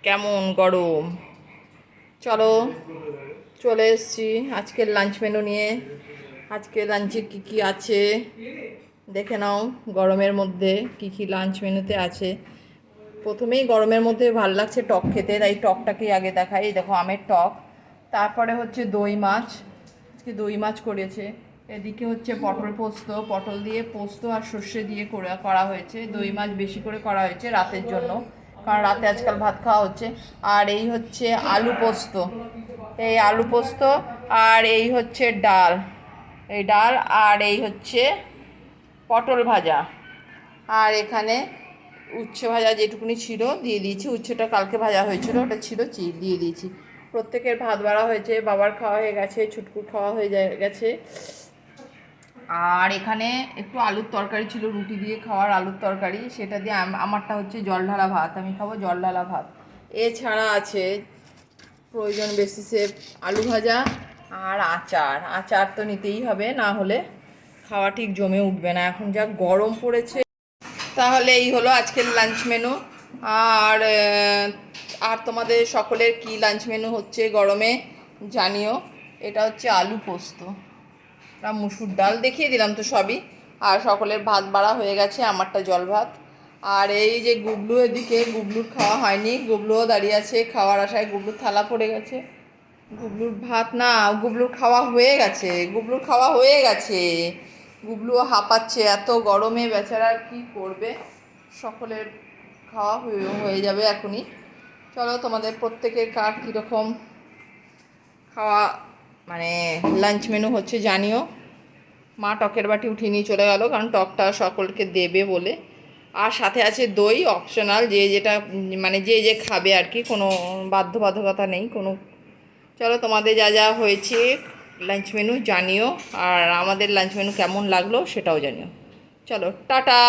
কেমন গরম। চলো, চলে এসেছি আজকের লাঞ্চ মেনু নিয়ে। আজকে লাঞ্চে কি কি আছে দেখে নাও। গরমের মধ্যে কি কি লাঞ্চ মেনুতে আছে। প্রথমেই গরমের মধ্যে ভালো লাগছে টক খেতে, তাই টকটাকেই আগে দেখাই। এই দেখো আমের টক, তারপরে হচ্ছে দই মাছ, আজকে দই মাছ করেছে। এদিকে হচ্ছে পটল পোস্ত, পটল দিয়ে পোস্ত আর সর্ষে দিয়ে করা হয়েছে। দই মাছ বেশি করে করা হয়েছে রাতের জন্য, কারণ রাতে আজকাল ভাত খাওয়া হচ্ছে। আর এই হচ্ছে আলু পোস্ত, এই আলু পোস্ত। আর এই হচ্ছে ডাল, এই ডাল। আর এই হচ্ছে পটল ভাজা। আর এখানে উচ্ছে ভাজা যেটুকুনি ছিল দিয়ে দিয়েছি। উচ্ছেটা কালকে ভাজা হয়েছিল, ওটা ছিল দিয়ে দিয়েছি। প্রত্যেকের ভাত বাড়া হয়েছে, বাবার খাওয়া হয়ে গেছে, ছুটকুর খাওয়া হয়ে গেছে। আর এখানে একটু আলুর তরকারি ছিল, রুটি দিয়ে খাওয়ার আলুর তরকারি, সেটা দিয়ে আমারটা হচ্ছে জল ঢালা ভাত, আমি খাবো জল ঢালা ভাত। এছাড়া আছে প্রয়োজন বেসিসে আলু ভাজা আর আচার। আচার তো নিতেই হবে, না হলে খাওয়া ঠিক জমে উঠবে না, এখন যা গরম পড়েছে। তাহলে এই হলো আজকের লাঞ্চ মেনু। আর আর তোমাদের সকলের কি লাঞ্চ মেনু হচ্ছে গরমে জানিও। এটা হচ্ছে আলু পোস্ত, মুসুর ডাল দেখিয়ে দিলাম তো সবই। আর সকলের ভাত বাড়া হয়ে গেছে, আমারটা জল ভাত। আর এই যে গুবলু, এদিকে গুবলুর খাওয়া হয়নি, গুবলুও দাঁড়িয়ে আছে খাওয়ার আশায়। গুবলুর থালা পড়ে গেছে, গুবলুর ভাত না, গুবলুর খাওয়া হয়ে গেছে, গুবলুর খাওয়া হয়ে গেছে। গুবলুও হাঁপাচ্ছে এত গরমে, বেচারা কি করবে। সকলের খাওয়া হয়ে যাবে এখনই। চলো, তোমাদের প্রত্যেকের কার কীরকম খাওয়া মানে লাঞ্চ মেনু হচ্ছে জানিও। মা টকের বাটি উঠিয়ে নিয়ে চলে গেল, কারণ টকটা সকলকে দেবে বলে। আর সাথে আছে দই, অপশনাল, যে যেটা মানে যে যে খাবে আর কি, কোনো বাধ্যবাধকতা নেই কোনো। চলো, তোমাদের যা যা হয়েছে লাঞ্চ মেনু জানিও, আর আমাদের লাঞ্চ মেনু কেমন লাগলো সেটাও জানিও। চলো, টাটা।